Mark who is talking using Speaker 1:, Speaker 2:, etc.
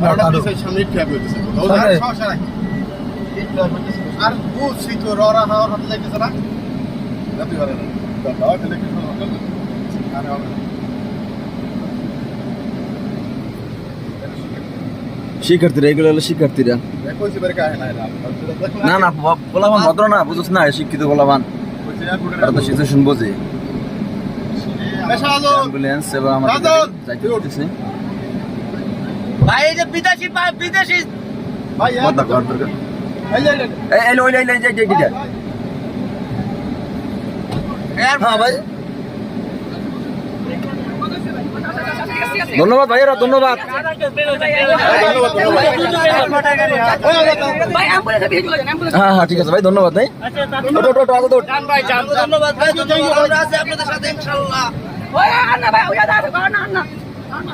Speaker 1: সামনে ট্যাপ হইতেছে সমস্যা নাই আর বুঝছি তো ররা হাওয়ার হাতে লাগতেছে না যাতে পারে না দাও গেলে কি আর হবে
Speaker 2: শিক্ষার্থীরা এগুলো হলো শিক্ষার্থীরা
Speaker 1: কইছি বের কাহে না
Speaker 2: না না পোলাবান ভদ্র না বুঝছ না শিক্ষিত পোলাবান তো সিচুয়েশন বোঝে অ্যাম্বুলেন্স এবং আমাদের যাইতে হচ্ছে
Speaker 3: ভাই এই যে বিদেশি
Speaker 1: ভাই
Speaker 2: কথা কর দরকার এই লই যাই দিটা হ্যাঁ ভাই ধন্যবাদ ভাইয়েরা ধন্যবাদ হ্যাঁ হ্যাঁ ঠিক আছে ভাই ধন্যবাদ ভাই
Speaker 3: ধন্যবাদ ভাই আমরা আছি আপনাদের সাথে ইনশাআল্লাহ ওই না ভাই ওই না না না